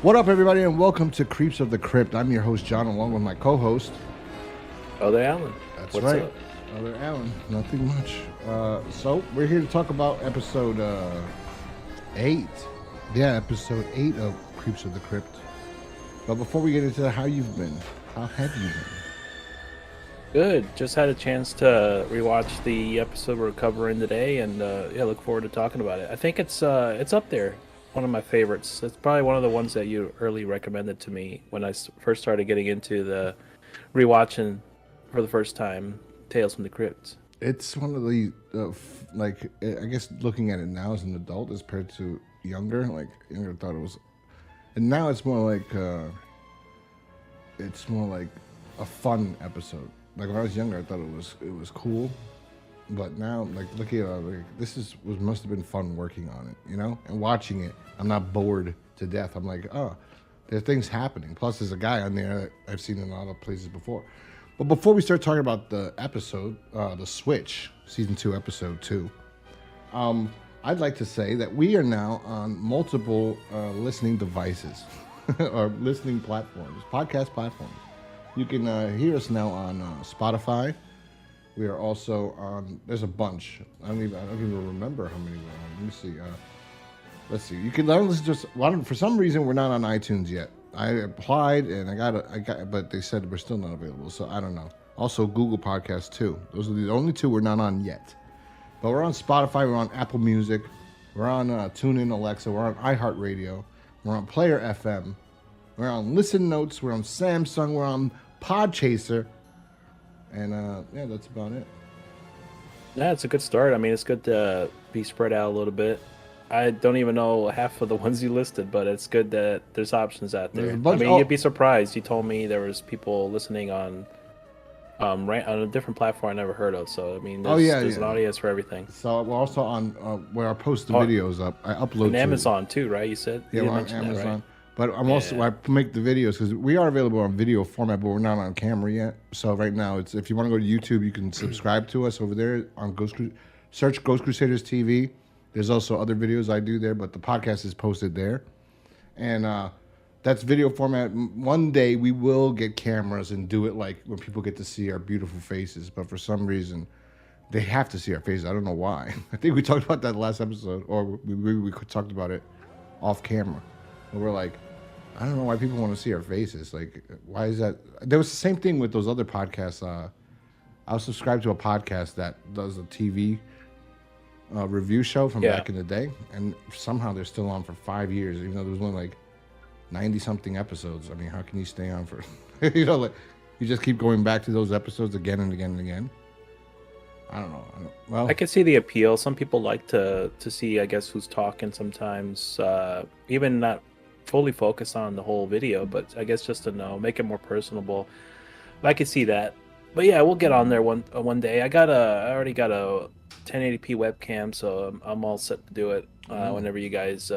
What up, everybody, and welcome to Creeps of the Crypt. I'm your host, John, along with my co-host. Other Alan. That's What's right. up? Other Alan. Nothing much. So we're here to talk about episode 8. Yeah, episode 8 of Creeps of the Crypt. But before we get into that, how you've been? How have you been? Good. Just had a chance to rewatch the episode we're covering today, and look forward to talking about it. I think it's up there. One of my favorites. It's probably one of the ones that you early recommended to me when I first started getting into the rewatching for the first time Tales from the Crypt. It's one of the I guess looking at it now as an adult as compared to younger, younger thought it was, and now it's more like a fun episode. Like when I was younger, I thought it was cool, but now looking at it, must have been fun working on it, and watching it. I'm not bored to death. I'm like, oh, there's things happening. Plus, there's a guy on there that I've seen in a lot of places before. But before we start talking about the episode, The Switch, Season 2, Episode 2, I'd like to say that we are now on multiple listening devices or listening platforms, podcast platforms. You can hear us now on Spotify. We are also on, there's a bunch. I don't even remember how many we're on. Let me see. Let's see. You can listen to us. For some reason, we're not on iTunes yet. I applied and I got, but they said we're still not available. So I don't know. Also, Google Podcasts too. Those are the only two we're not on yet. But we're on Spotify. We're on Apple Music. We're on TuneIn Alexa. We're on iHeartRadio. We're on Player FM. We're on Listen Notes. We're on Samsung. We're on Podchaser. And that's about it. Yeah, it's a good start. I mean, it's good to be spread out a little bit. I don't even know half of the ones you listed, but it's good that there's options out there. I mean, you'd be surprised. You told me there was people listening on on a different platform I never heard of. So I mean, there's an audience for everything. So we're also on where I post the videos up. I upload on Amazon too, right? You said we're on Amazon. That, right? But I'm also I make the videos because we are available on video format, but we're not on camera yet. So right now, it's if you want to go to YouTube, you can subscribe to us over there on search Ghost Crusaders TV. There's also other videos I do there, but the podcast is posted there. And that's video format. One day we will get cameras and do it like when people get to see our beautiful faces. But for some reason, they have to see our faces. I don't know why. I think we talked about that last episode, or we talked about it off camera. And we're like, I don't know why people want to see our faces. Like, why is that? There was the same thing with those other podcasts. I was subscribed to a podcast that does a TV review show from back in the day, and somehow they're still on for 5 years, even though there was only like 90-something episodes. I mean, how can you stay on for, you just keep going back to those episodes again and again and again? I don't know. Well, I can see the appeal. Some people like to see, I guess, who's talking sometimes, even not fully focused on the whole video, but I guess just to know, make it more personable. I can see that. But yeah, we'll get on there one day. I already got a 1080p webcam, so I'm all set to do it whenever you guys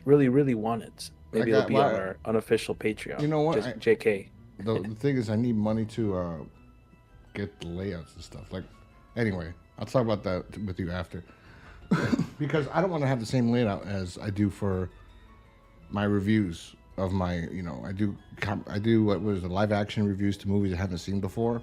really want it. Maybe it'll be on our unofficial Patreon. You know what? Just JK. The thing is, I need money to get the layouts and stuff. Anyway, I'll talk about that with you after. Because I don't want to have the same layout as I do for my reviews of my, I do what was the live action reviews to movies I haven't seen before.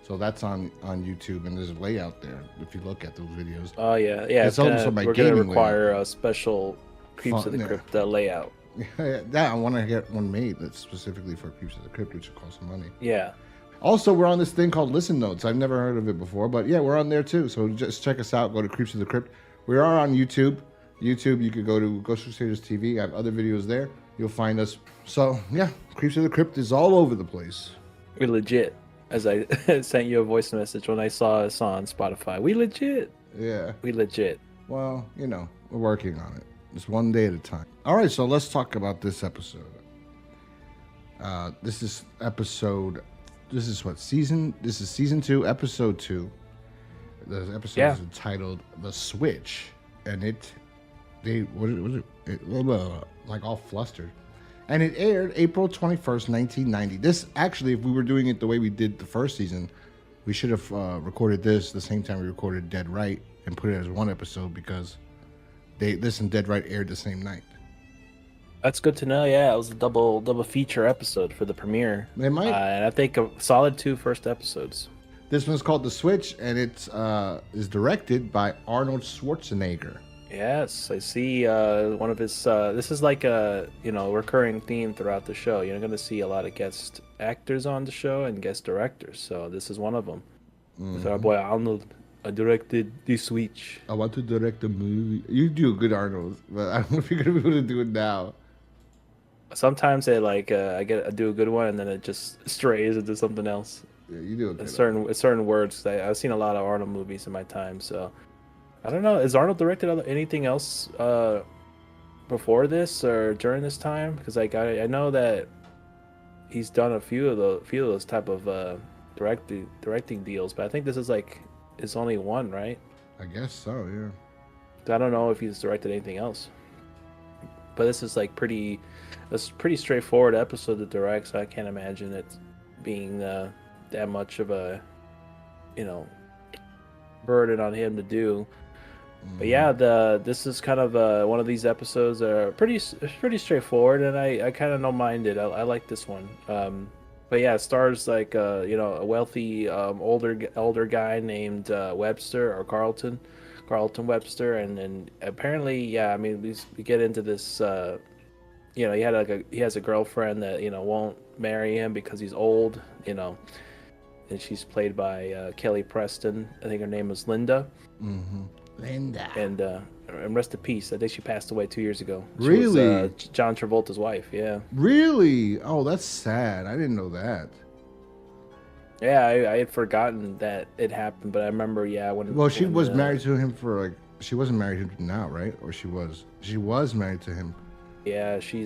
So that's on YouTube, and there's a layout there if you look at those videos. Oh yeah. It's also my we're going to require layout. A special Creeps of the Crypt layout. Yeah, I want to get one made that's specifically for Creeps of the Crypt, which will cost some money. Yeah. Also, we're on this thing called Listen Notes. I've never heard of it before, but yeah, we're on there too. So just check us out. Go to Creeps of the Crypt. We are on YouTube. You could go to Ghost Crusaders TV. I have other videos there. You'll find us. So yeah, Creeps of the Crypt is all over the place. We're legit. As I sent you a voice message when I saw us on Spotify. We legit. Yeah. We legit. Well, we're working on it. Just one day at a time. All right, so let's talk about this episode. This is season 2, episode 2. The episode is entitled The Switch, and like all flustered. And it aired April 21st, 1990. This, actually, if we were doing it the way we did the first season, we should have recorded this the same time we recorded Dead Right and put it as one episode because this and Dead Right aired the same night. That's good to know. Yeah, it was a double feature episode for the premiere, They might. and I think a solid two first episodes. This one's called The Switch, and it's is directed by Arnold Schwarzenegger. Yes, I see. One of his. This is like a recurring theme throughout the show. You're going to see a lot of guest actors on the show and guest directors. So this is one of them. With our boy Arnold, I directed The Switch. I want to direct a movie. You do a good Arnold, but I don't know if you're gonna be able to do it now. Sometimes I do a good one and then it just strays into something else. Yeah, you do a good. Certain words. I've seen a lot of Arnold movies in my time, so I don't know. Has Arnold directed anything else before this or during this time? Because I know that he's done a few of those type of directing deals, but I think this is like his only one, right? I guess so. Yeah. I don't know if he's directed anything else. But this is like a pretty straightforward episode to direct, so I can't imagine it being that much of a burden on him to do. But yeah, this is kind of one of these episodes that are pretty straightforward, and I kind of don't mind it. I like this one. But yeah, it stars like a wealthy older guy named Webster or Carlton Webster, and apparently, yeah, I mean we get into this. He has a girlfriend that won't marry him because he's old, and she's played by Kelly Preston. I think her name was Linda. Mm-hmm. Linda. And rest in peace. I think she passed away 2 years ago. She Really? was, John Travolta's wife. Yeah. Really? Oh, that's sad. I didn't know that. Yeah, I had forgotten that it happened, but I remember. Yeah, Well, she was married to him for like. She wasn't married to him now, right? Or she was. She was married to him. Yeah, she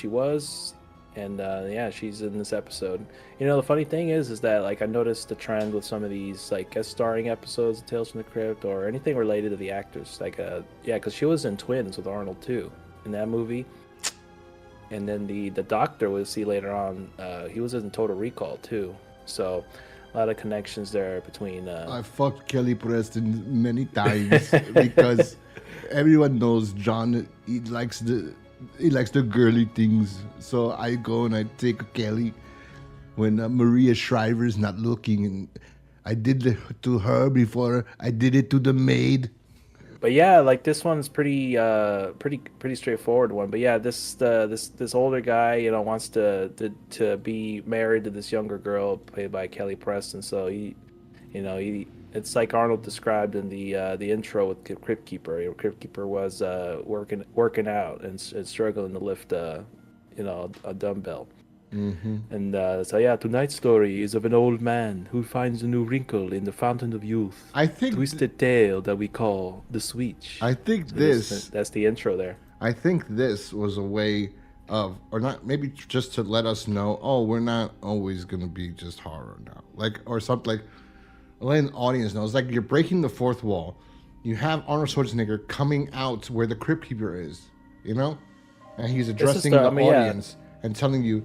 was, and yeah, she's in this episode. The funny thing is that like I noticed the trend with some of these like guest starring episodes of Tales from the Crypt or anything related to the actors. Like yeah, because she was in Twins with Arnold too in that movie, and then the doctor we'll see later on. He was in Total Recall too, so a lot of connections there between. I fucked Kelly Preston many times because everyone knows John. He likes the girly things. So I go and I take Kelly when Maria Shriver's not looking, and I did it to her before I did it to the maid. But yeah, like this one's pretty straightforward one. But yeah, this older guy, wants to be married to this younger girl played by Kelly Preston. So he it's like Arnold described in the intro with Crypt Keeper. Crypt Keeper was working out and struggling to lift a dumbbell. Mm-hmm. And so yeah, tonight's story is of an old man who finds a new wrinkle in the fountain of youth. I think Twisted tale that we call the switch. I think So this. that's the intro there. I think this was a way of, or not, maybe just to let us know. Oh, we're not always gonna be just horror now, like or something like. Letting the audience know. It's like you're breaking the fourth wall. You have Arnold Schwarzenegger coming out where the Crypt Keeper is, and he's addressing the audience and telling you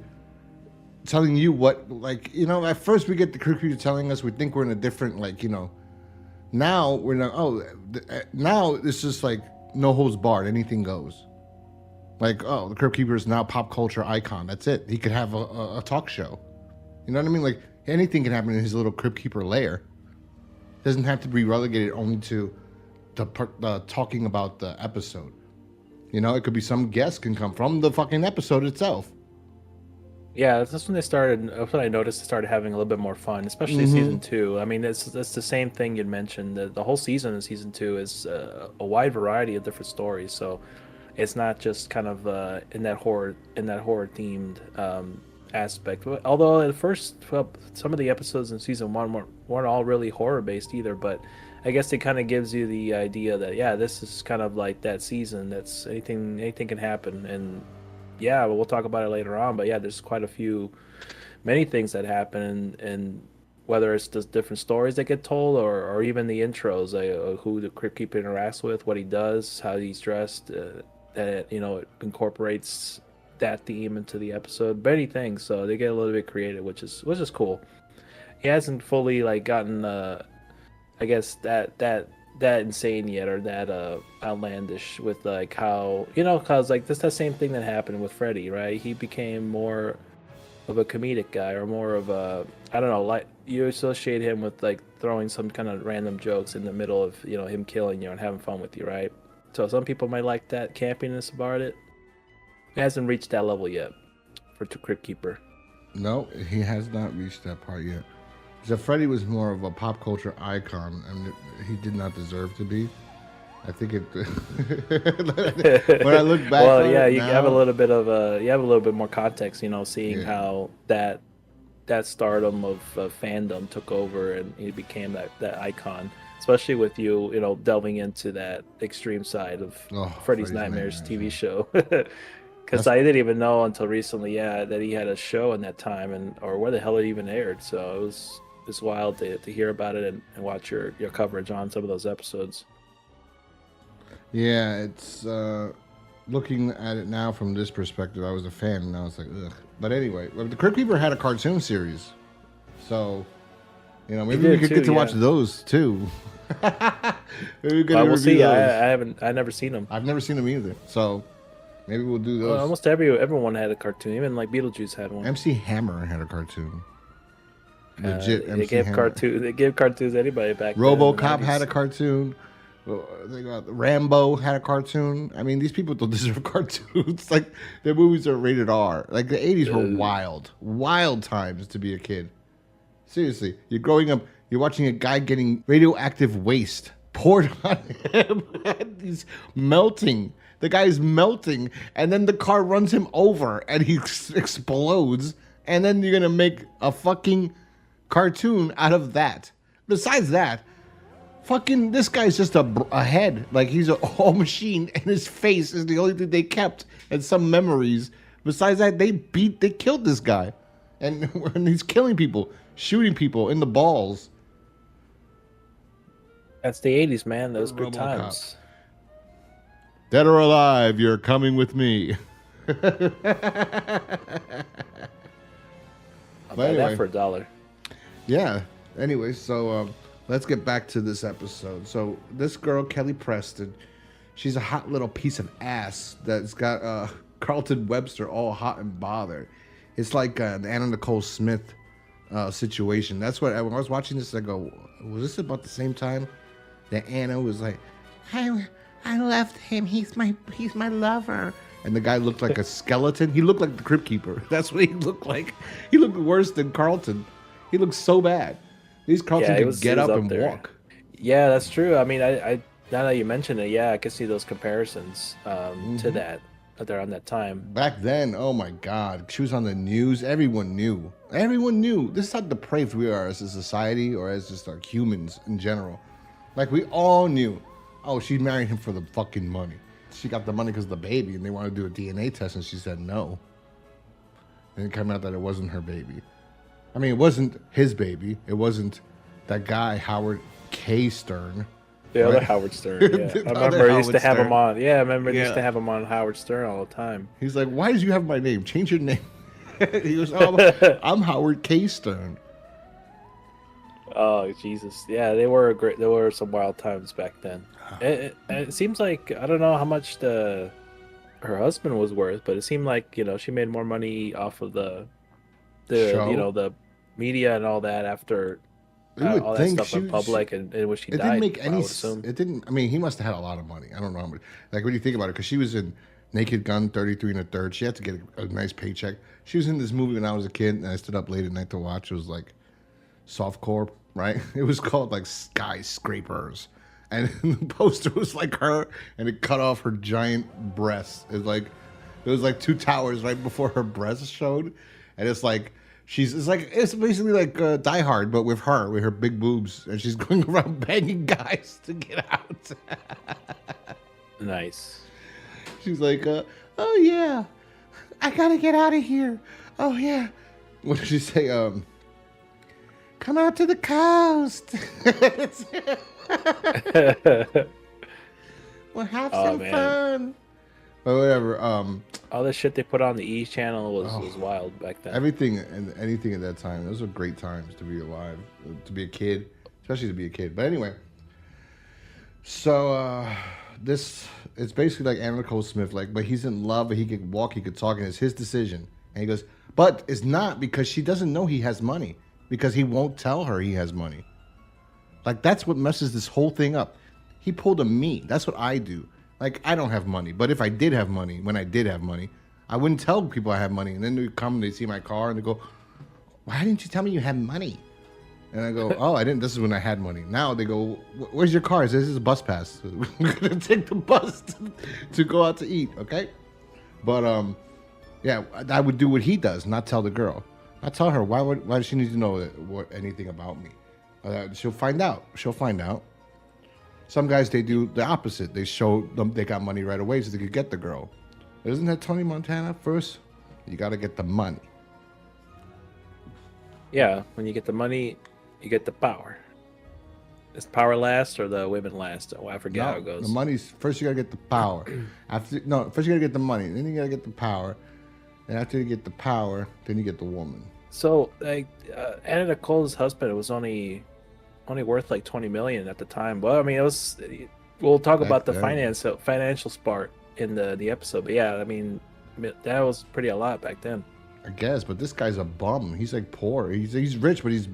what, like, at first we get the Crypt Keeper telling us, we think we're in a different, like, now we're not, now it's just like no holds barred, anything goes. Like, oh, the Crypt Keeper is now pop culture icon. That's it. He could have a talk show. You know what I mean? Like, anything can happen in his little Crypt Keeper lair. Doesn't have to be relegated only to the talking about the episode. It could be some guest can come from the fucking episode itself. Yeah, that's when they started. That's when I noticed they started having a little bit more fun, especially season 2. I mean, it's the same thing you'd mentioned. The whole season in season 2 is a wide variety of different stories. So it's not just kind of in that horror themed aspect. Although at first, some of the episodes in season 1 weren't all really horror based either. But I guess it kind of gives you the idea that this is kind of like that season. That's anything can happen, and yeah, we'll talk about it later on. But yeah, there's quite many things that happen, and whether it's just different stories that get told, or even the intros, who the Crypt Keeper interacts with, what he does, how he's dressed, that it incorporates that theme into the episode, many things. So they get a little bit creative, which is cool. He hasn't fully like gotten I guess that that insane yet or that outlandish with like how cause like that's the same thing that happened with Freddy, right? He became more of a comedic guy or more of a I don't know, like you associate him with like throwing some kind of random jokes in the middle of him killing you and having fun with you, right? So some people might like that campiness about it. It hasn't reached that level yet for Crypt Keeper. No, he has not reached that part yet. So Freddy was more of a pop culture icon, and he did not deserve to be. I think it. When I look back, well, on yeah, it you now, have a little bit of more context, seeing how that stardom of fandom took over and he became that icon, especially with you delving into that extreme side of Freddy's Nightmares TV show. Because I didn't even know until recently, that he had a show in that time, or where the hell it even aired. So it was wild to hear about it and watch your coverage on some of those episodes. Yeah, it's looking at it now from this perspective. I was a fan, and I was like, ugh. But anyway, the Crypt Keeper had a cartoon series, so maybe we could get to watch those too. Maybe we we'll see. I've never seen them. I've never seen them either, so maybe we'll do those. Almost everyone had a cartoon. Even like Beetlejuice had one. MC Hammer had a cartoon. Legit. They gave cartoons to anybody back then. RoboCop had a cartoon. Rambo had a cartoon. I mean, these people don't deserve cartoons. Like, their movies are rated R. Like, the 80s were wild times to be a kid. Seriously, you're growing up, you're watching a guy getting radioactive waste poured on him. He's melting. The guy's melting, and then the car runs him over, and he explodes, and then you're going to make a fucking cartoon out of that. Besides that, fucking this guy's just a head. Like, he's a whole machine, and his face is the only thing they kept, and some memories. Besides that, they killed this guy, and he's killing people, shooting people in the balls. That's the 80s, man. Those good times. Dead or alive, you're coming with me. I'll buy that for $1. Yeah. Anyway, so let's get back to this episode. So this girl, Kelly Preston, she's a hot little piece of ass that's got Carlton Webster all hot and bothered. It's like the Anna Nicole Smith situation. That's what when I was watching this, I go, was this about the same time that Anna was like, I left him. He's my lover. And the guy looked like a skeleton. He looked like the Crypt Keeper. That's what he looked like. He looked worse than Carlton. He looked so bad. At least Carlton could get up and walk. Yeah, that's true. I mean, I now that you mention it, I can see those comparisons to that around that time. Back then, oh my God, she was on the news. Everyone knew. Everyone knew. This is how depraved we are as a society or as just like humans in general. Like, we all knew. Oh, she married him for the fucking money. She got the money because of the baby, and they wanted to do a DNA test, and she said no. And it came out that it wasn't her baby. I mean, it wasn't his baby. It wasn't that guy, Howard K. Stern. The other Howard Stern, yeah. I remember he used to have him on. Yeah, I remember he used to have him on Howard Stern all the time. He's like, why did you have my name? Change your name. He goes, oh, I'm Howard K. Stern. Oh, Jesus. Yeah, they were great. There were some wild times back then. It seems like, I don't know how much her husband was worth, but it seemed like, she made more money off of the show? The media and all that after all that stuff went public and when she died. Didn't make any sense. It didn't. I mean, he must have had a lot of money. I don't know how much. Like, when you think about it, because she was in Naked Gun, 33 1/3. She had to get a nice paycheck. She was in this movie when I was a kid, and I stood up late at night to watch. It was like softcore, right? It was called like Skyscrapers. And the poster was like her, and it cut off her giant breasts. It was like two towers right before her breasts showed, and it's like it's basically like Die Hard, but with her big boobs, and she's going around banging guys to get out. Nice. She's like, oh yeah, I gotta get out of here. Oh yeah. What did she say? Come out to the coast. We'll have some fun. But whatever. All the shit they put on the E channel was wild back then. Everything and anything at that time. Those were great times to be alive, to be a kid, especially to be a kid. But anyway, So this it's basically like Anna Nicole Smith, like, but he's in love, but he could walk, he could talk, and it's his decision. And he goes, but it's not because she doesn't know he has money because he won't tell her he has money. Like that's what messes this whole thing up. He pulled a me. That's what I do. Like I don't have money, but if I did have money, when I did have money, I wouldn't tell people I have money. And then they come, they see my car, and they go, "Why didn't you tell me you had money?" And I go, "Oh, I didn't. This is when I had money." Now they go, "Where's your car?" I say, "This is a bus pass. We're gonna take the bus to go out to eat." Okay, but yeah, I would do what he does, not tell the girl. Not tell her. Why does she need to know anything about me? She'll find out. She'll find out. Some guys, they do the opposite. They show them they got money right away so they could get the girl. Isn't that Tony Montana? First, you got to get the money. Yeah, when you get the money, you get the power. Is power last or the women last? Oh, I forget how it goes. The money's first. You got to get the power. First you got to get the money. Then you got to get the power. And after you get the power, then you get the woman. So, like, Anna Nicole's husband was only worth like 20 million at the time. Well, I mean, it was. We'll talk about the financial part in the episode. But yeah, I mean, that was pretty a lot back then. I guess, but this guy's a bum. He's like poor. He's rich, but he's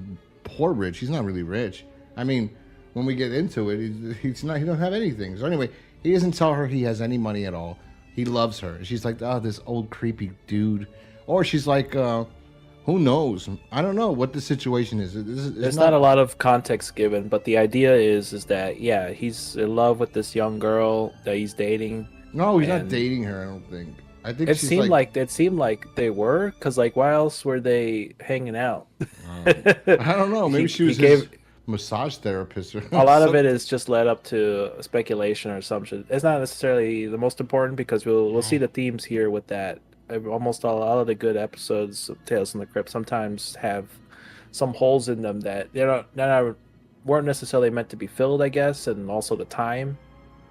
poor rich. He's not really rich. I mean, when we get into it, he's not. He don't have anything. So anyway, he doesn't tell her he has any money at all. He loves her. She's like, oh, this old creepy dude. Or she's like, who knows? I don't know what the situation is. There's not a lot of context given, but the idea is that, yeah, he's in love with this young girl that he's dating. No, he's not dating her, I don't think. I think it seemed like they were, because like, why else were they hanging out? I don't know. Maybe she was his massage therapist. Or a lot of it is just led up to speculation or assumption. It's not necessarily the most important because we'll see the themes here with that. Almost all of the good episodes of Tales from the Crypt sometimes have some holes in them that weren't necessarily meant to be filled, I guess, and also the time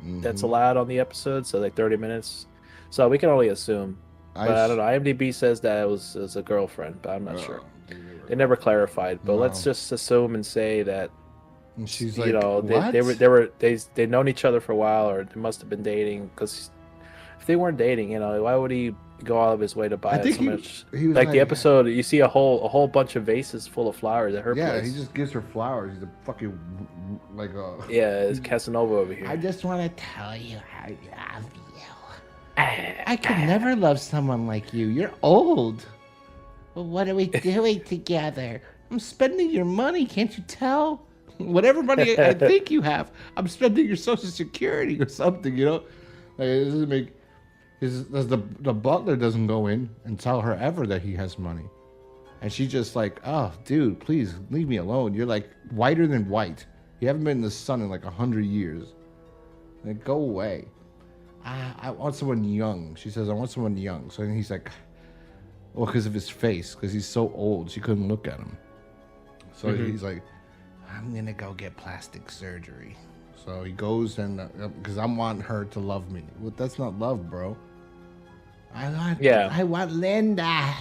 that's allowed on the episode, so like 30 minutes. So we can only assume. But I don't know. IMDb says that it was a girlfriend, but I'm not sure. They never clarified. But let's just assume and say that. And she's like, they've known each other for a while, or they must have been dating. Because if they weren't dating, why would he go out of his way to buy so much? He was like the episode, you see a whole bunch of vases full of flowers at her place. Yeah, he just gives her flowers. He's a fucking it's Casanova over here. I just want to tell you how I love you. I could never love someone like you. You're old. Well, what are we doing together? I'm spending your money. Can't you tell? Whatever money I think you have, I'm spending your Social Security or something. Like, it doesn't make. The butler doesn't go in and tell her ever that he has money, and she's just like, "Oh, dude, please leave me alone. You're like whiter than white. You haven't been in the sun in like 100 years. Like, go away." I want someone young. She says, I want someone young. So he's like, well, because of his face, because he's so old, she couldn't look at him. So he's like, I'm going to go get plastic surgery. So he goes and, because I want her to love me. Well, that's not love, bro. I want Linda.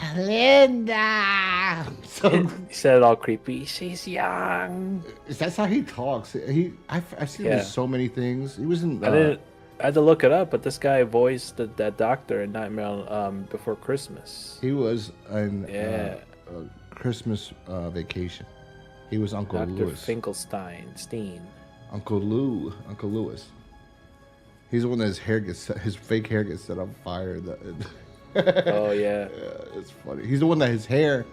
So he said it all creepy. She's young. That's how he talks. I've seen him in so many things. He was in... I had to look it up, but this guy voiced that doctor in Nightmare Before Christmas. He was in Christmas Vacation. He was Uncle Dr. Lewis. Finkelstein. Uncle Lewis. He's the one that his fake hair gets set on fire. Oh yeah. It's funny. He's the one that his hair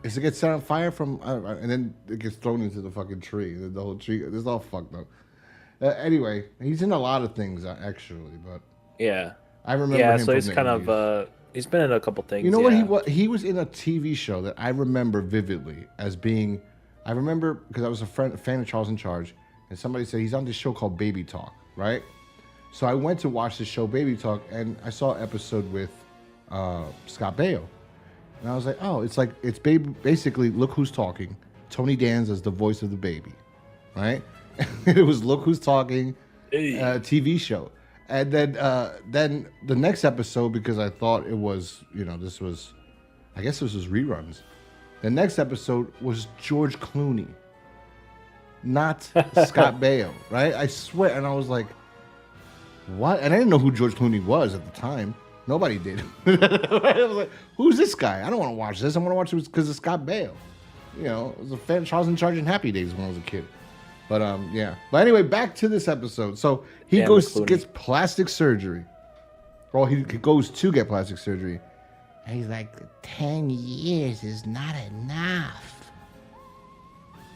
gets set on fire from, and then it gets thrown into the fucking tree. The whole tree. It's all fucked up. Anyway, he's in a lot of things actually, but yeah, I remember. Yeah, him so from he's the kind 80s. of he's been in a couple things. You know what he was in a TV show that I remember vividly as being. I remember because I was a fan of Charles in Charge, and somebody said he's on this show called Baby Talk, right? So I went to watch the show Baby Talk, and I saw an episode with Scott Baio, and I was like, oh, it's basically Look Who's Talking. Tony Danza is the voice of the baby, right? It was Look Who's Talking, TV show, and then the next episode, because I thought it was, I guess this was reruns. The next episode was George Clooney, not Scott Baio, right? I swear. And I was like, what? And I didn't know who George Clooney was at the time. Nobody did. I was like, who's this guy? I don't want to watch this. I want to watch it because of Scott Baio. You know, it was a fan. Charles in Charge in Happy Days when I was a kid. But yeah. But anyway, back to this episode. So he gets plastic surgery. Well, he goes to get plastic surgery. And he's like, 10 years is not enough.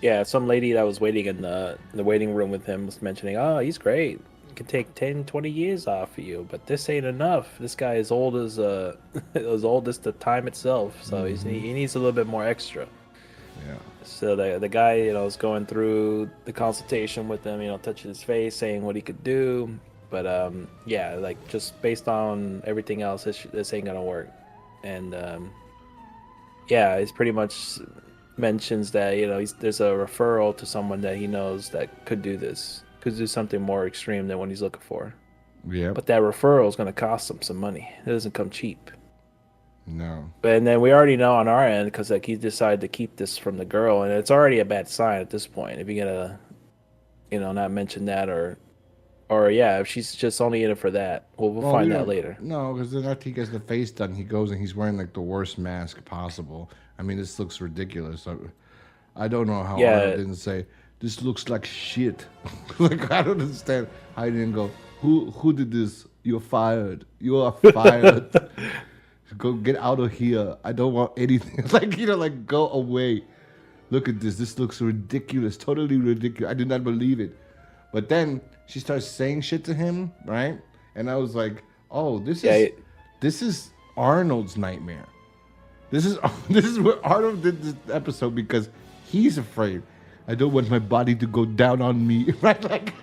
Yeah, some lady that was waiting in the waiting room with him was mentioning, oh, he's great. He can take 10, 20 years off of you, but this ain't enough. This guy is old as as old as the time itself, so he needs a little bit more extra. Yeah. So the guy, is going through the consultation with him, touching his face, saying what he could do. But yeah, like just based on everything else, this ain't gonna work. And yeah, he's pretty much mentions that there's a referral to someone that he knows that could do something more extreme than what he's looking for. Yeah. But that referral is gonna cost him some money. It doesn't come cheap. No. And then we already know on our end, because like he decided to keep this from the girl, and it's already a bad sign at this point. If you're gonna, not mention that, or yeah, if she's just only in it for that, we'll find that later. No, because then after he gets the face done, he goes and he's wearing like the worst mask possible. I mean, this looks ridiculous. I don't know how Arnold didn't say this looks like shit. Like I don't understand how he didn't go. Who did this? You're fired. You are fired. Go get out of here. I don't want anything. Like go away. Look at this. This looks ridiculous. Totally ridiculous. I did not believe it. But then she starts saying shit to him, right? And I was like, oh, this is Arnold's nightmare. This is what Arnold did this episode because he's afraid. I don't want my body to go down on me. Right? Like,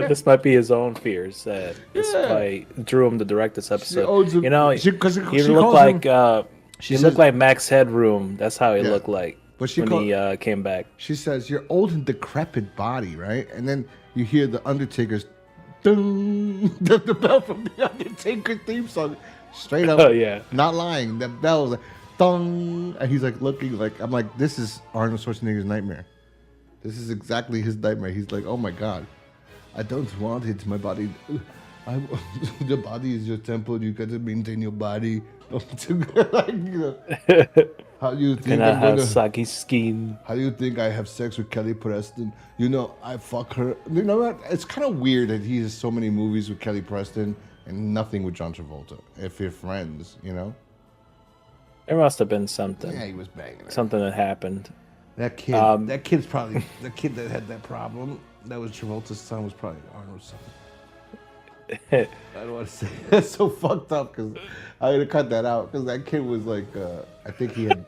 this might be his own fears. This probably drew him to direct this episode. He looked like Max Headroom. That's how he looked like when he came back. She says, "Your old and decrepit body," right? And then you hear the Undertaker's ding, the bell from the Undertaker theme song, straight up. Oh yeah, not lying. The bell was like, dong, and he's like looking like I'm like, this is Arnold Schwarzenegger's nightmare. This is exactly his nightmare. He's like, oh my god, I don't want it. My body, the body is your temple. You got to maintain your body. How do you think I'm gonna have saggy skin? How do you think I have sex with Kelly Preston? I fuck her. You know what? It's kind of weird that he has so many movies with Kelly Preston and nothing with John Travolta. If you're friends, There must have been something. Yeah, he was banging her. Something that happened. That kid. That kid's probably the kid that had that problem. That was Travolta's son. Was probably Arnold's son. I don't want to say that's so fucked up because I had to cut that out because that kid was like, I think he had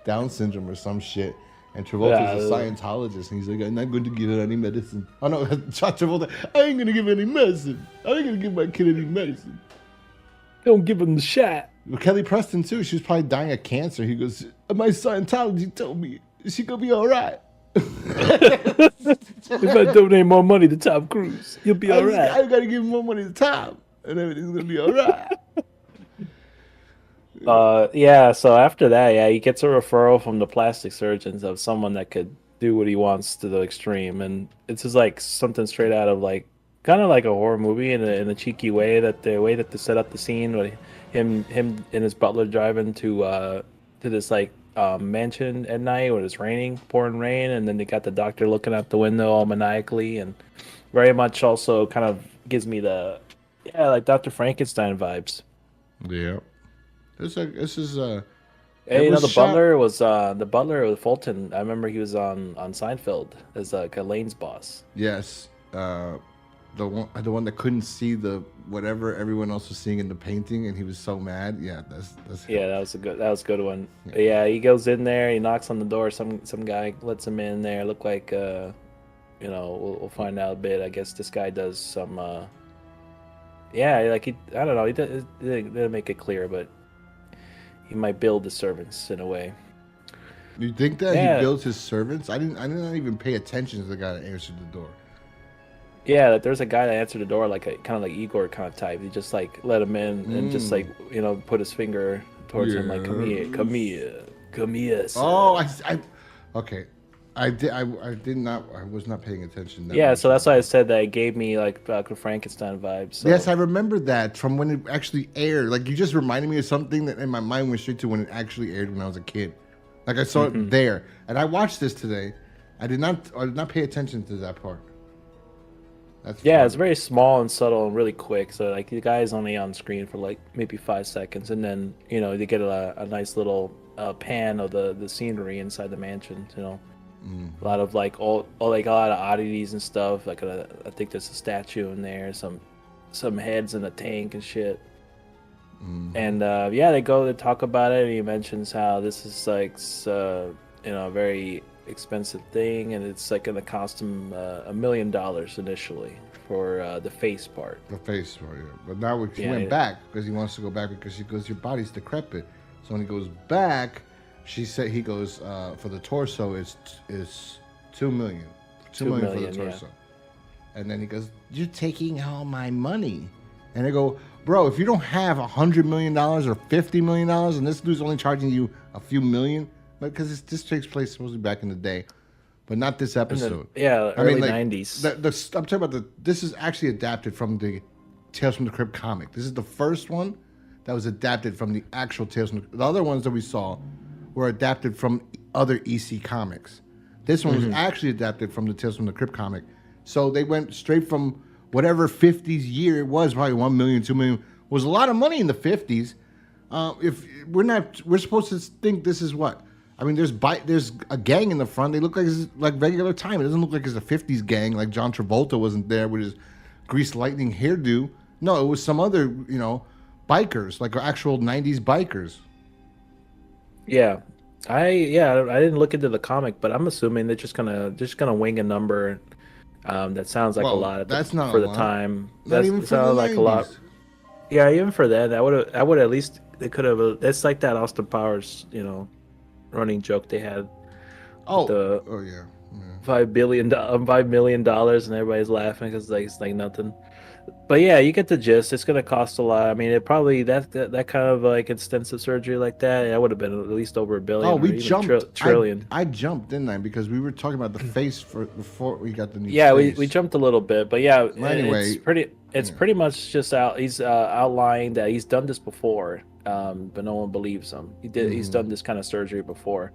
Down syndrome or some shit. And Travolta's a Scientologist, and he's like, I'm not going to give her any medicine. Oh no, John Travolta, I ain't going to give any medicine. I ain't going to give my kid any medicine. Don't give him the shot. Well, Kelly Preston too. She was probably dying of cancer. He goes, my Scientology told me she gonna be all right. If I donate more money to Tom Cruise, you'll be all right. I gotta give more money to Tom, and everything's gonna be all right. Yeah. So after that, he gets a referral from the plastic surgeons of someone that could do what he wants to the extreme, and it's just like something straight out of like kind of like a horror movie in a cheeky way. The way that they set up the scene with him and his butler driving to this like mansion at night when it's pouring rain, and then they got the doctor looking out the window all maniacally, and very much also kind of gives me the like Dr. Frankenstein vibes. Yeah, this is Hey, the butler was Fulton. I remember he was on Seinfeld as like Elaine's boss. Yes, the one that couldn't see the whatever everyone else was seeing in the painting, and he was so mad. Yeah, that's him. Yeah, that was a good one. Yeah, he goes in there, he knocks on the door. Some guy lets him in there. Look like we'll find out a bit. I guess this guy does some I don't know. He didn't make it clear, but he might build the servants in a way. You think that he builds his servants? I didn't even pay attention to the guy that answered the door. Yeah, that there's a guy that answered the door like a kind of like Igor kind of type. He just like let him in and just like put his finger towards him like come here. Son. Oh, okay. I did. I did not. I was not paying attention. Yeah, much. so that's why I said that it gave me like Dr. Frankenstein vibes. So. Yes, I remember that from when it actually aired. Like you just reminded me of something that in my mind went straight to when it actually aired when I was a kid. Like I saw it there, and I watched this today. I did not pay attention to that part. That's Yeah, funny. it's very small and subtle and really quick. So like the guy's only on screen for like maybe 5 seconds, and then they get a nice little pan of the scenery inside the mansion. A lot of like like a lot of oddities and stuff. Like I think there's a statue in there, some heads in a tank and shit. And they go to talk about it, and he mentions how this is like a very expensive thing, and it's like gonna cost him $1 million initially for the face part. The face part, yeah. But now he went back because he wants to go back because she goes, your body's decrepit. So when he goes back, he goes for the torso is $2 million. $2 million for the torso. Yeah. And then he goes, you're taking all my money. And they go, bro, if you don't have $100 million or $50 million, and this dude's only charging you a few million, because this takes place supposedly back in the day, but not this episode. Early 90s. I'm talking about this is actually adapted from the Tales from the Crypt comic. This is the first one that was adapted from the actual Tales from the other ones that we saw were adapted from other EC comics. This one was actually adapted from the Tales from the Crypt comic. So they went straight from whatever 50s year it was, probably 1 million, 2 million, was a lot of money in the 50s. If we're supposed to think this is what? I mean, there's a gang in the front. They look like it's like regular time. It doesn't look like it's a 50s gang, like John Travolta wasn't there with his greased lightning hairdo. No, it was some other, bikers, like actual 90s bikers. Yeah. I didn't look into the comic, but I'm assuming they're just gonna wing a number that sounds like a lot that's not for a the lot. time. Not even for the like 90s. A lot. Yeah, even for that, I would at least they could have. It's like that Austin Powers, running joke they had. Yeah. $5 million, and everybody's laughing because it's like nothing. But yeah, you get the gist. It's gonna cost a lot. I mean, it probably that kind of like extensive surgery like that would have been at least over $1 billion. Oh, we jumped trillion. I jumped, didn't I? Because we were talking about the face before we got the new. Yeah, face. we jumped a little bit, but yeah, anyway, it's pretty much just out. He's outlining that he's done this before, but no one believes him. He's done this kind of surgery before,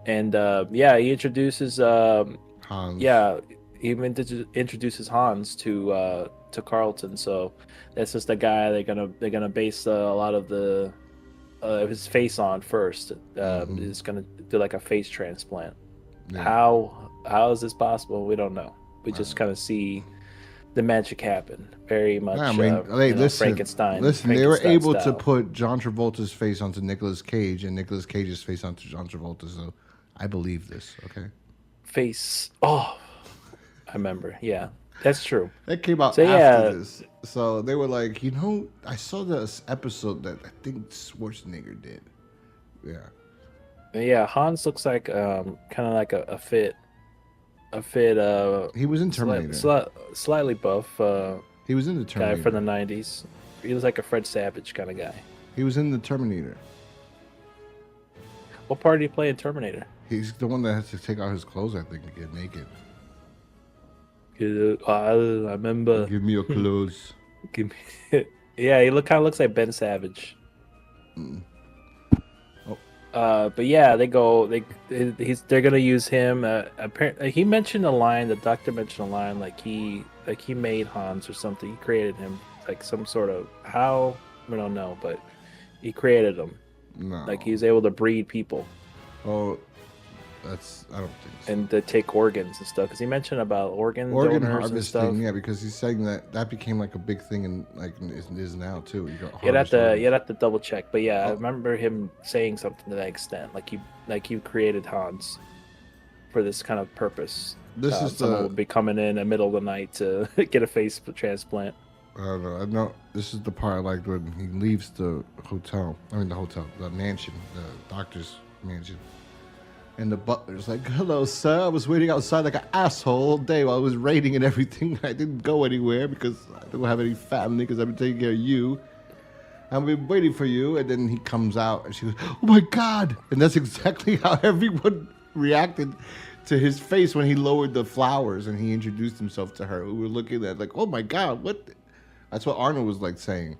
and he introduces Hans. Yeah, he introduces Hans to Carlton. So that's just the guy they're gonna base a lot of the his face on first. Is gonna do like a face transplant. Yeah. How is this possible? We don't know. We just kind of see the magic happen. Very much. I mean, listen, Frankenstein. Listen, they were able style. to put John Travolta's face onto Nicolas Cage and Nicolas Cage's face onto John Travolta. So I believe this. Okay. Face. Oh, I remember. Yeah. That's true. That came out after this. So they were like, I saw this episode that I think Schwarzenegger did. Yeah. Yeah, Hans looks like kind of like a fit. He was in Terminator. Slightly buff. He was in the Terminator. Guy from the 90s. He was like a Fred Savage kind of guy. He was in the Terminator. What part did he play in Terminator? He's the one that has to take out his clothes, I think, and get naked. I remember. Give me your clothes. Give me. Yeah, he kind of looks like Ben Savage. But yeah, they're gonna use him. Apparently, he mentioned a line. The doctor mentioned a line like he made Hans or something. He created him, like some sort of how we don't know, but he created him. No. Like he was able to breed people. Oh. I don't think so. And to take organs and stuff, because he mentioned about organ harvesting, yeah, because he's saying that became like a big thing and like is now too. You'd have to double check, but yeah, I remember him saying something to that extent, like you created Hans for this kind of purpose. Someone would be coming in the middle of the night to get a face transplant. I don't know. I know this is the part I liked when he leaves the mansion, the doctor's mansion. And the butler's like, hello, sir. I was waiting outside like an asshole all day while I was raiding and everything. I didn't go anywhere because I don't have any family because I've been taking care of you. I've been waiting for you. And then he comes out and she goes, oh, my God. And that's exactly how everyone reacted to his face when he lowered the flowers and he introduced himself to her. We were looking at like, oh my God, what? That's what Arnold was like saying.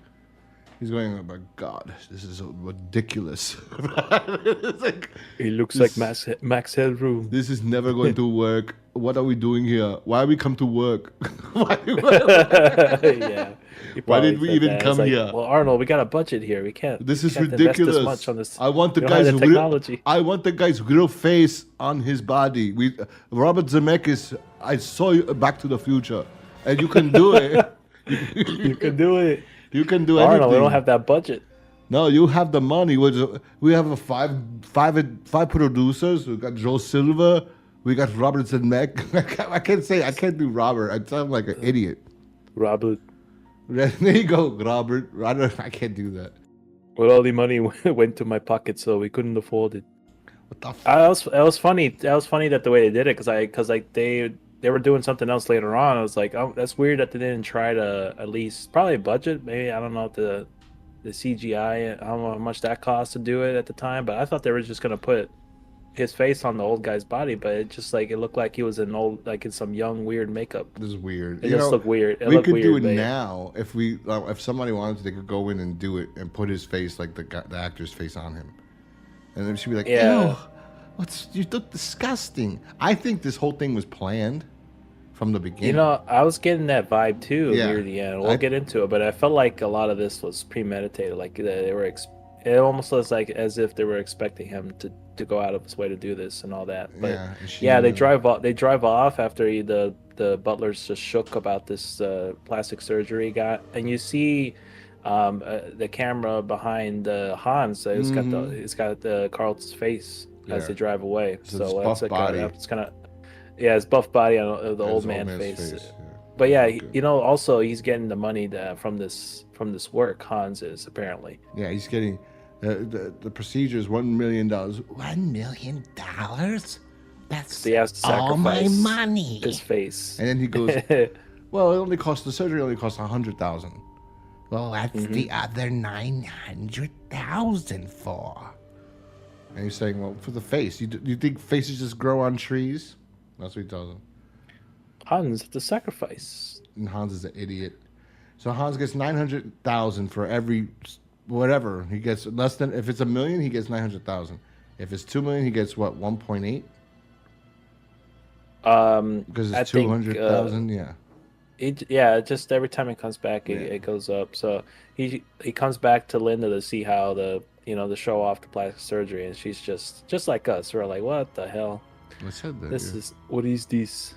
He's going, oh my God, this is so ridiculous. It's like, He looks like Max Headroom. this is never going to work. What are we doing here? Why we come to work? Yeah. He Why probably did we said even that. It's come like, here? Well, Arnold, we got a budget here. We can't. This we is can't ridiculous. Invest this much on this. I want the we don't have guy's the technology. I want the guy's real face on his body. Robert Zemeckis. I saw you Back to the Future, and you can do it. You can do it. You can do anything. Arnold, we don't have that budget. No, you have the money. We have five producers. We got Joe Silver. We got Robert Zemeckis. I can't do Robert. I sound like an idiot. Robert. There you go, Robert. I can't do that. Well, all the money went to my pocket, so we couldn't afford it. What the? That was funny. That was funny that the way they did it, because like they were doing something else later on. I was like, oh, that's weird that they didn't try to at least probably budget. Maybe I don't know if the CGI. I don't know how much that cost to do it at the time, but I thought they were just gonna put his face on the old guy's body, but it just like it looked like he was in some young weird makeup. This is weird. It just looked weird. We could do it now if somebody wanted to. They could go in and do it and put his face like the actor's face on him, and then she'd be like, Yeah. "Ew, you look disgusting." I think this whole thing was planned from the beginning. You know, I was getting that vibe too Yeah. near the end. We'll get into it, but I felt like a lot of this was premeditated. Like they were, it almost looks like as if they were expecting him to go out of his way to do this and all that. But they drive off. They drive off after the butler's just shook about this plastic surgery he got, and you see the camera behind Hans. It's got the Carlton's face as they drive away. So buff that's body. It's kind of. Yeah, his buff body on the old man face. Yeah. But yeah, also he's getting the money from this work. Hans is apparently. Yeah, he's getting the procedure is $1 million. $1 million? That's So he has to all my sacrifice money. his face. And then he goes, well, the surgery only cost $100,000. Well, that's the other 900,000 for. And he's saying, well, for the face, you think faces just grow on trees? That's what he tells him. Hans the sacrifice. And Hans is an idiot. So Hans gets 900,000 for every whatever. He gets less than, if it's $1 million, he gets 900,000. If it's $2 million, he gets what, 1.8? Because it's 200,000, yeah. Just every time it comes back, it goes up. So he comes back to Linda to see how to show off the plastic surgery, and she's just like us. We're like, what the hell? I said that. This is what is this?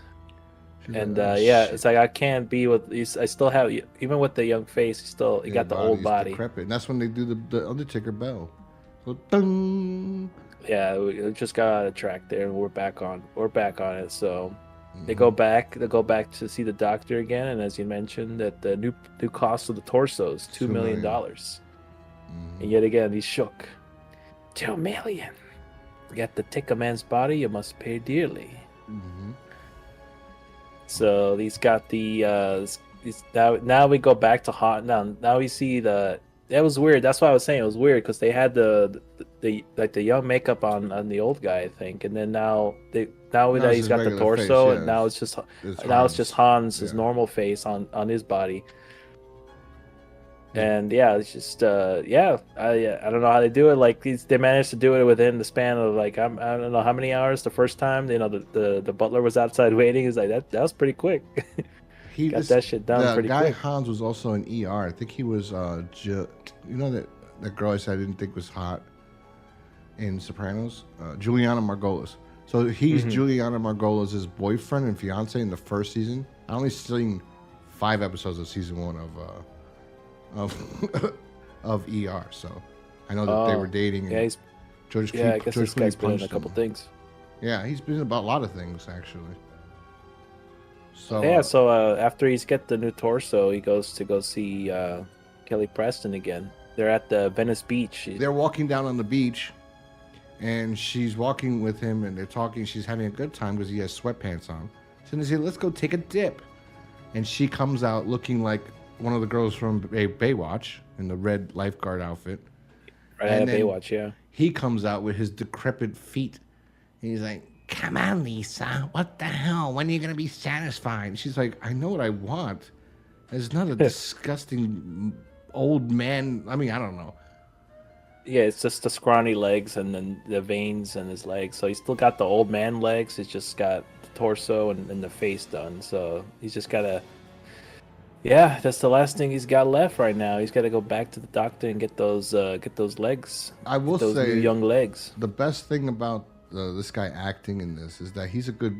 She's And like, oh, it's like I can't be with these. I still have, even with the young face, he got the old body. Decrepit. And that's when they do the Undertaker bell. So, ding. Yeah, we just got out of track there, and we're back on it. So they go back to see the doctor again, and as you mentioned, that the new cost of the torso is $2 million. And yet again, he's shook. $2 million. You got to take a man's body, you must pay dearly. So he's got the now we go back to hot. Now we see that was weird. That's why I was saying it was weird, because they had the young makeup on the old guy, I think, and then now he's got the torso, and now it's just Hans, his normal face on his body. And it's just I don't know how they do it. Like they managed to do it within the span of like I don't know how many hours. The first time the butler was outside waiting, is like that was pretty quick. He got that shit done pretty quick. The guy Hans was also in ER. I think he was that girl I said I didn't think was hot in Sopranos, Juliana Margolis. So he's Juliana Margolis' boyfriend and fiance in the first season. I only seen 5 episodes of season 1 of ER, so I know that they were dating. Yeah, he's George. I guess this guy's been in a couple things. Yeah, he's been in about a lot of things actually. So after he's get the new torso, he goes to go see Kelly Preston again. They're at the Venice Beach. They're walking down on the beach, and she's walking with him, and they're talking. She's having a good time because he has sweatpants on. So they say, "Let's go take a dip," and she comes out looking like one of the girls from Baywatch in the red lifeguard outfit. Right out of Baywatch, yeah. He comes out with his decrepit feet. And he's like, Come on, Lisa. What the hell? When are you going to be satisfied? And she's like, I know what I want. It's not a disgusting old man. I mean, I don't know. Yeah, it's just the scrawny legs and then the veins in his legs. So he's still got the old man legs. He's just got the torso and the face done. So he's just got to... Yeah, that's the last thing he's got left right now. He's got to go back to the doctor and get those legs. I will those say, new young legs. The best thing about this guy acting in this is that he's a good...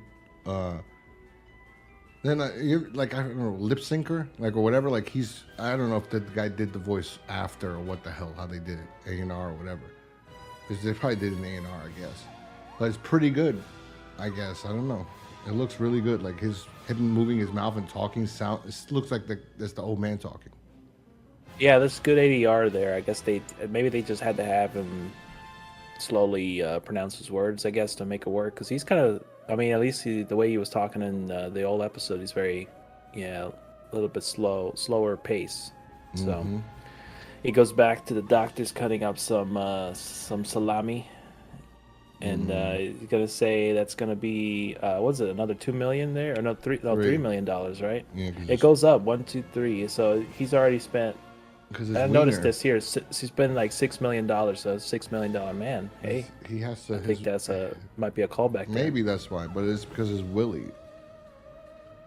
you're like, I don't know, lip syncer, like, or whatever. Like, he's, I don't know if the guy did the voice after or what the hell, how they did it, A&R or whatever. Because they probably did an A&R, I guess. But it's pretty good, I guess. I don't know. It looks really good. Like, him moving his mouth and talking sound, it looks like that's the old man talking. Yeah, there's good ADR there. I guess maybe they just had to have him slowly pronounce his words, I guess, to make it work. Because he's kind of, I mean, at least the way he was talking in the old episode, he's very, a little bit slower pace. So he goes back to the doctor's cutting up some salami, and he's gonna say that's gonna be what's it, another $2 million there, or no, $3 million, right? Yeah, it goes up 1, 2, 3. So he's already spent. I noticed this here. He's been like $6 million, so $6 million man. Hey, he has to. I think that's might be a callback. Maybe that's why, but it's because it's Willie.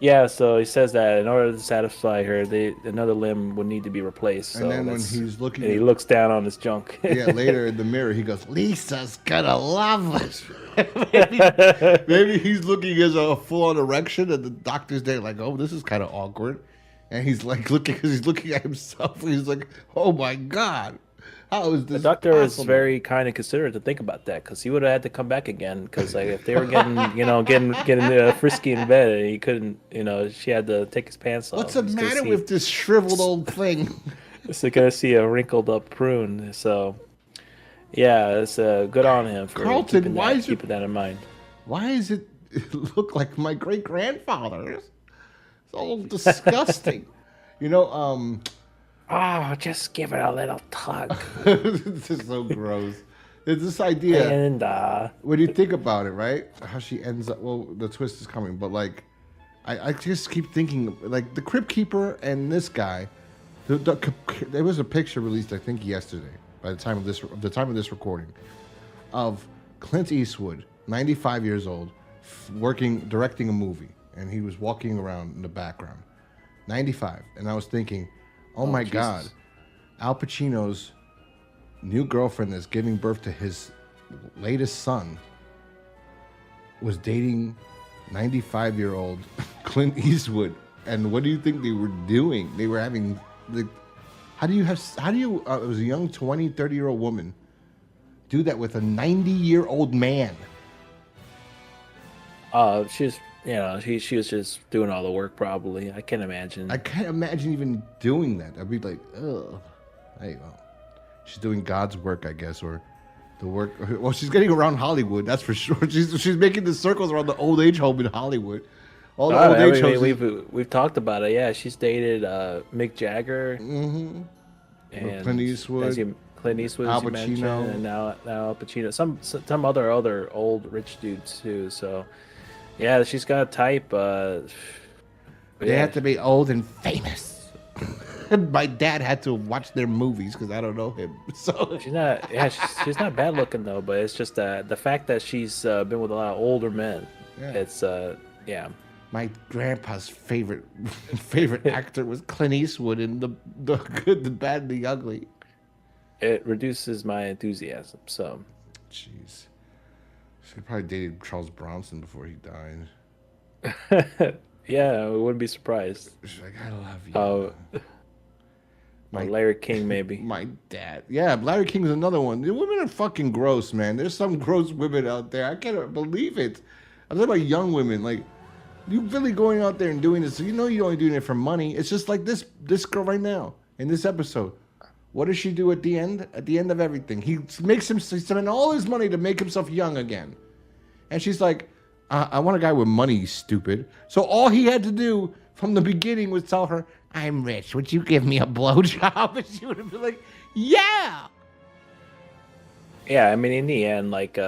Yeah, so he says that in order to satisfy her, another limb would need to be replaced. So and then when he's looking, he looks down on his junk. Yeah, later in the mirror, he goes, "Lisa's gonna love us." maybe he's looking as a full-on erection, and the doctor's there, like, "Oh, this is kind of awkward." And he's like looking, because he's looking at himself. And he's like, "Oh my god, how is this?" The doctor possible? is very kind and considerate to think about that, because he would have had to come back again. Because like, if they were getting frisky in bed, and he couldn't, she had to take his pants off. What's the matter with this shriveled old thing? So gonna see a wrinkled up prune. So yeah, it's good on him for Carlton, keeping that in mind. Why does it look like my great grandfather's? It's all disgusting. Oh, just give it a little tug. This is so gross. There's this idea, and when you think about it, right? How she ends up. Well, the twist is coming, but like, I just keep thinking, like, the Crypt Keeper and this guy. There was a picture released, I think, yesterday, by the time of this recording, of Clint Eastwood, 95 years old, directing a movie, and he was walking around in the background, 95, and I was thinking, oh my Jesus. God, Al Pacino's new girlfriend that's giving birth to his latest son was dating 95-year-old Clint Eastwood. And what do you think they were doing? They were having, like, it was a young 20, 30-year-old woman do that with a 90-year-old man. She was just doing all the work, probably. I can't imagine. I can't imagine even doing that. I'd be like, ugh. Hey, well, she's doing God's work, I guess, or the work. Well, she's getting around Hollywood, that's for sure. She's making the circles around the old age home in Hollywood. All the old age homes. We've talked about it. Yeah, she's dated Mick Jagger, and Clint Eastwood, Al Pacino, and now Al Pacino. Some other old rich dudes too. So. Yeah, she's got a type. They have to be old and famous. My dad had to watch their movies because I don't know him. So she's not. Yeah, she's not bad looking though. But it's just the fact that she's been with a lot of older men. Yeah. It's yeah. My grandpa's favorite actor was Clint Eastwood in the Good, the Bad, and the Ugly. It reduces my enthusiasm. So. Jeez. She probably dated Charles Bronson before he died. Yeah, I wouldn't be surprised. She's like, I love you. Larry King, maybe. My dad. Yeah, Larry King's another one. The women are fucking gross, man. There's some gross women out there. I can't believe it. I'm talking about young women. Like, you really going out there and doing this. So you're only doing it for money. It's just like this girl right now in this episode. What does she do at the end? At the end of everything, he spend all his money to make himself young again. And she's like, I want a guy with money, you stupid. So all he had to do from the beginning was tell her, I'm rich. Would you give me a blowjob? And she would have been like, yeah. Yeah, I mean, in the end, like,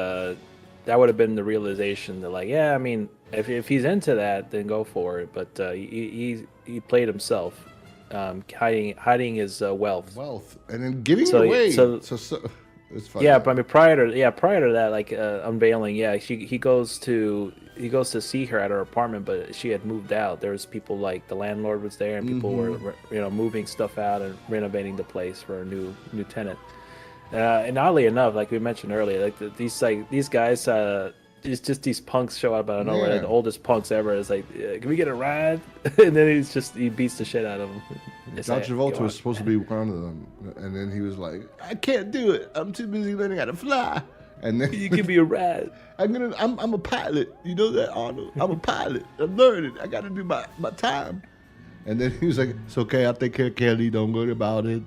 that would have been the realization that, like, yeah, I mean, if he's into that, then go for it. But he played himself, hiding his wealth. Wealth and then giving So it away. so So it's funny. yeah, but I mean, prior to that, like unveiling, yeah, he goes to see her at her apartment, but she had moved out. There was people, like the landlord was there, and people were moving stuff out and renovating the place for a new tenant. And oddly enough, like we mentioned earlier, these guys, it's just these punks show up out of nowhere. Yeah. And the oldest punks ever is like, can we get a ride? And then he beats the shit out of them. John Travolta was supposed to be one of them, and then he was like, "I can't do it. I'm too busy learning how to fly." And then You give me a ride. I'm a pilot. You know that, Arnold? I'm a pilot. I'm learning. I got to do my time. And then he was like, "It's okay. I'll take care of Kelly. Don't worry about it."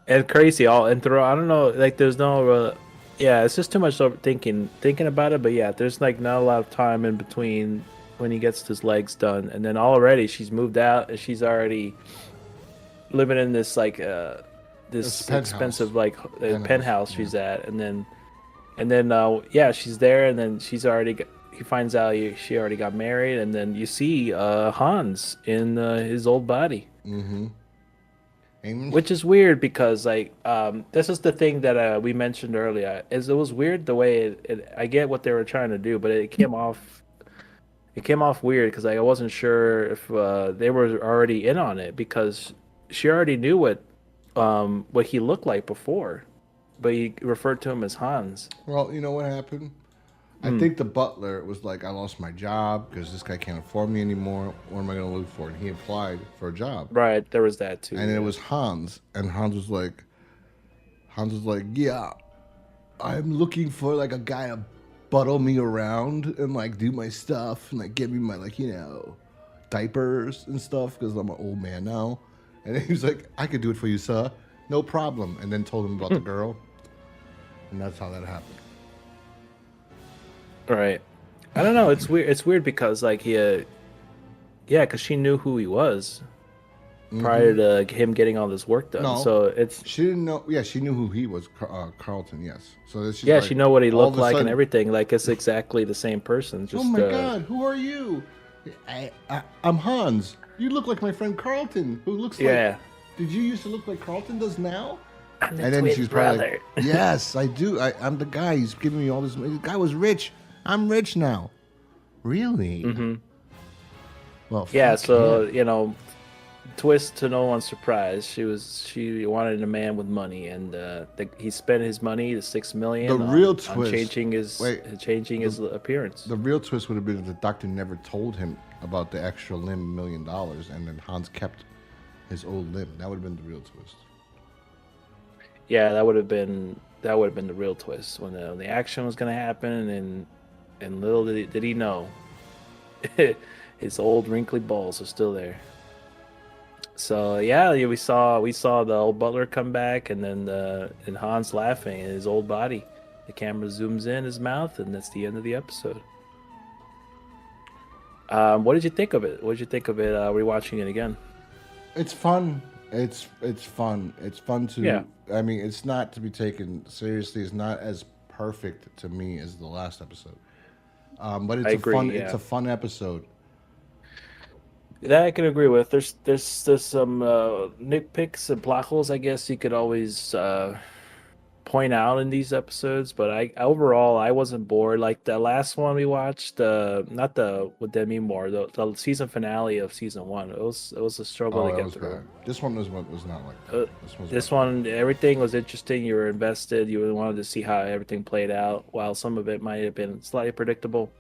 And crazy and throw. I don't know. Like there's no. Yeah, it's just too much thinking about it. But yeah, there's like not a lot of time in between when he gets his legs done, and then already she's moved out and she's already living in this like this expensive like penthouse she's at, and then yeah, she's there, and then he finds out she already got married, and then you see Hans in his old body. Mm-hmm. Which is weird because like this is the thing that we mentioned earlier. Is it was weird the way I get what they were trying to do, but it came off weird because I wasn't sure if they were already in on it, because she already knew what he looked like before, but he referred to him as Hans. Well, you know what happened? I think the butler was like, "I lost my job because this guy can't afford me anymore. What am I going to look for?" And he applied for a job. Right, there was that too. And it was Hans, and Hans was like, "Yeah, I'm looking for like a guy to buttle me around and like do my stuff and like give me my like diapers and stuff because I'm an old man now." And he was like, "I could do it for you, sir, no problem." And then told him about the girl, and that's how that happened. Right. I don't know. It's weird. It's weird because like because she knew who he was prior to him getting all this work done. No, so she didn't know. Yeah, she knew who he was, Carlton. Yes. So it's just yeah, like, she know what he all looked of a like and sudden, everything. Like it's exactly the same person. Just, "Oh my God, who are you?" I'm Hans. You look like my friend Carlton, who looks like. Did you used to look like Carlton does now? I'm the And then twin she's probably brother. like, "Yes, I do. I'm the guy. He's giving me all this money. The guy was rich. I'm rich now." Really? Mm-hmm. Well, Yeah. fuck So him. Twist to no one's surprise, she wanted a man with money, and he spent his money, the $6 million, The real on twist- changing his appearance. The real twist would have been if the doctor never told him about the extra limb, $1 million, and then Hans kept his old limb. That would have been the real twist. Yeah, that would have been the real twist when the action was going to happen, and little did he know, his old wrinkly balls are still there. So yeah, we saw the old butler come back, and then and Hans laughing in his old body. The camera zooms in his mouth, and that's the end of the episode. What did you think of it? What did you think of it rewatching it again? It's fun. It's fun. It's fun to. Yeah. I mean, it's not to be taken seriously. It's not as perfect to me as the last episode. But it's It's a fun episode. That I can agree with. There's some nitpicks and plot holes, I guess you could always point out in these episodes, but overall I wasn't bored. Like the last one we watched, not the with Demi Moore, the season finale of season 1. It was a struggle to get through. Bad. This one was not like that. This one, everything was interesting. You were invested. You wanted to see how everything played out. While some of it might have been slightly predictable,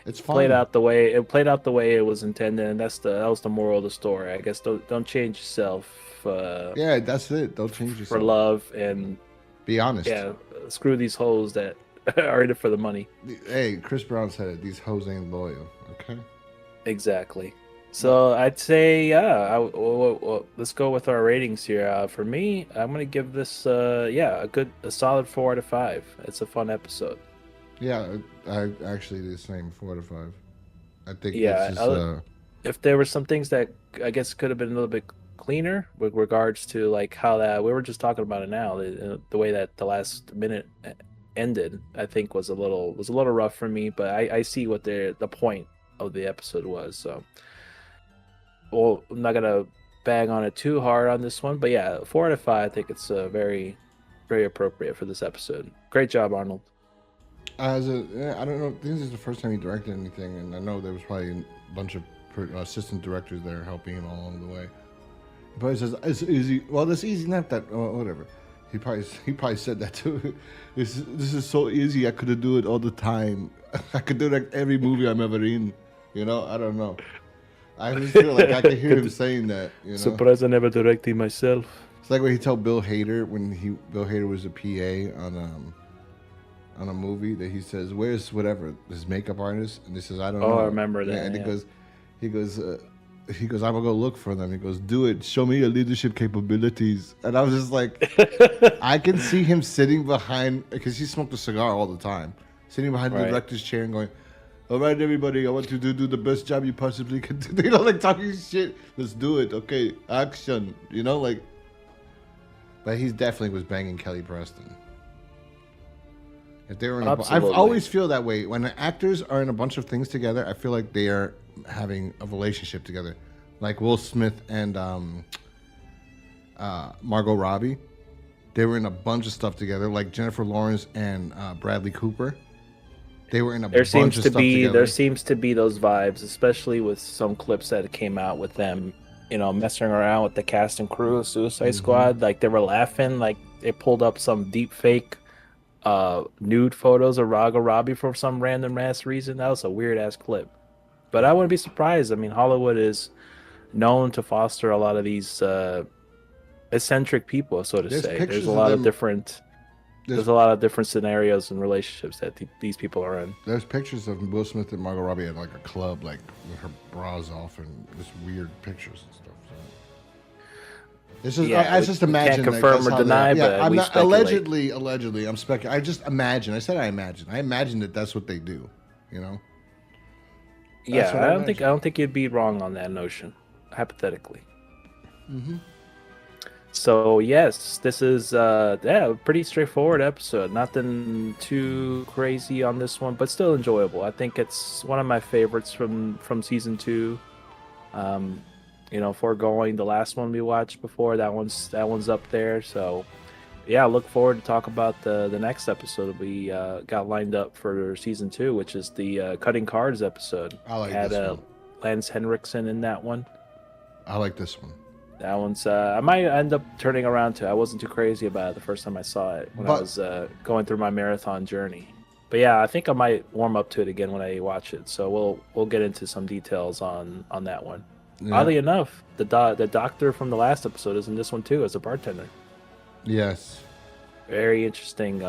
It's fun. played out the way it was intended, and that was the moral of the story. I guess don't change yourself. Yeah, that's it. Don't change yourself. For love, and be honest. yeah, screw these hoes that are in it for the money. Hey, Chris Brown said it. These hoes ain't loyal. Okay. Exactly. So I'd say let's go with our ratings here. For me, I'm gonna give this a solid 4 out of 5. It's a fun episode. Yeah, I actually the same 4 out of 5. I think Yeah, this is, if there were some things that I guess could have been a little bit cleaner with regards to like how that we were just talking about it now. The way that the last minute ended, I think was a little rough for me. But I see what the point of the episode was. So, well, I'm not gonna bang on it too hard on this one. But yeah, 4 out of 5. I think it's very, very appropriate for this episode. Great job, Arnold. I don't know. This is the first time he directed anything, and I know there was probably a bunch of assistant directors there helping him along the way. He probably says it's easy. Well, it's easy, not that. Whatever. He probably said that too. This is so easy. I could do it all the time. I could do like every movie I'm ever in. You know, I don't know. I just feel like I could hear him saying that. You know, surprised I never directed myself. It's like when he told Bill Hader when Bill Hader was a PA on a movie that he says, "Where's whatever his makeup artist?" And he says, "I don't know." I remember that. Yeah, and he goes, "I'm gonna go look for them." He goes, "Do it. Show me your leadership capabilities." And I was just like, I can see him sitting behind, because he smoked a cigar all the time, sitting behind the director's chair and going, "All right, everybody, I want you to do the best job you possibly can do." You know, like talking shit. Let's do it. Okay, action. You know, like. But he definitely was banging Kelly Preston. If they were in I always feel that way. When actors are in a bunch of things together, I feel like they are having a relationship together. Like Will Smith and Margot Robbie. They were in a bunch of stuff together. Like Jennifer Lawrence and Bradley Cooper. They were in a bunch of stuff together. There seems to be those vibes, especially with some clips that came out with them, you know, messing around with the cast and crew of Suicide Squad. Like they were laughing. Like they pulled up some deep fake nude photos of Margot Robbie for some random ass reason. That was a weird ass clip, but I wouldn't be surprised. I mean, Hollywood is known to foster a lot of these eccentric people, so to say. There's a lot of different scenarios and relationships that these people are in. There's pictures of Will Smith and Margot Robbie at like a club, like with her bras off, and just weird pictures and stuff. This is, I just imagine. Can't confirm or deny, but I'm we not, speculate. allegedly, I'm speculating. I just imagine. I said I imagine. I imagine that that's what they do. You know. That's I don't think you'd be wrong on that notion, hypothetically. So yes, this is a pretty straightforward episode. Nothing too crazy on this one, but still enjoyable. I think it's one of my favorites from season 2. You know, foregoing the last one we watched before, that one's up there. So yeah, I look forward to talk about the next episode we got lined up for season 2, which is the cutting cards episode. I like this one. Lance Henriksen in that one. I like this one. That one's I might end up turning around to. I wasn't too crazy about it the first time I saw it when I was going through my marathon journey. But yeah, I think I might warm up to it again when I watch it. So we'll get into some details on that one. Yeah. Oddly enough, the doctor from the last episode is in this one too as a bartender. Yes. Very interesting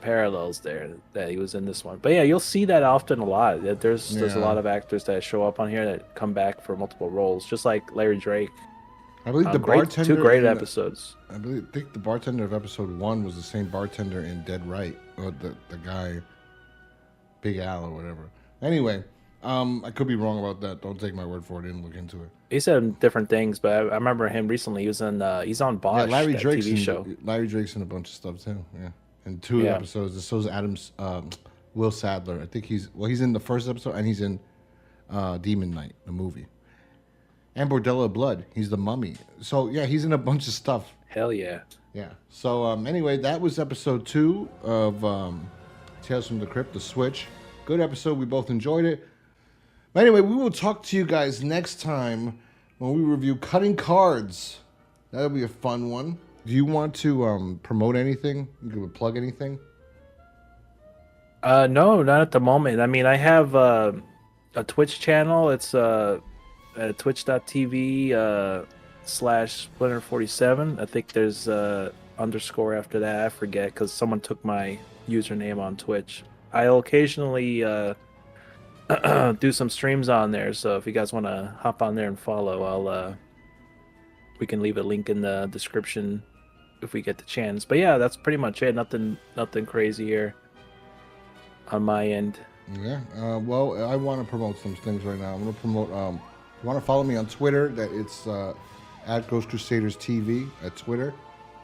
parallels there that he was in this one. But yeah, you'll see that often a lot. There's a lot of actors that show up on here that come back for multiple roles, just like Larry Drake. I believe the bartender. 2 great episodes. I think the bartender of episode 1 was the same bartender in Dead Right, or the guy, Big Al or whatever. Anyway. I could be wrong about that. Don't take my word for it. I didn't look into it. He said different things, but I remember him recently. He was in he's on Bosch, Larry Drake's TV show. Larry Drake's in a bunch of stuff too. Yeah, in 2 episodes. So's Adams, Will Sadler. I think he's in the first episode, and he's in Demon Knight, the movie. And Bordello of Blood. He's the mummy. So yeah, he's in a bunch of stuff. Hell yeah. Yeah. So anyway, that was episode 2 of Tales from the Crypt, The Switch. Good episode. We both enjoyed it. Anyway, we will talk to you guys next time when we review Cutting Cards. That'll be a fun one. Do you want to promote anything? You could plug anything? No, not at the moment. I mean, I have a Twitch channel. It's twitch.tv /Splinter47. I think there's underscore after that. I forget because someone took my username on Twitch. I'll occasionally do some streams on there, so if you guys want to hop on there and follow, we can leave a link in the description if we get the chance. But yeah, that's pretty much it. Nothing crazy here on my end. Yeah. Well, I want to promote some things right now. I'm going to promote. You want to follow me on Twitter? That it's at Ghost Crusaders TV at Twitter.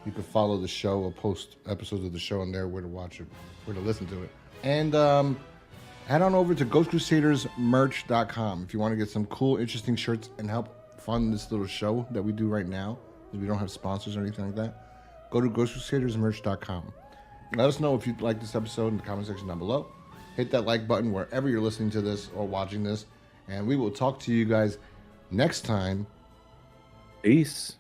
You can follow the show. We'll post episodes of the show on there, where to watch it, where to listen to it. And head on over to ghostcrusadersmerch.com if you want to get some cool, interesting shirts and help fund this little show that we do right now. We don't have sponsors or anything like that. Go to ghostcrusadersmerch.com. Let us know if you like this episode in the comment section down below. Hit that like button wherever you're listening to this or watching this. And we will talk to you guys next time. Peace.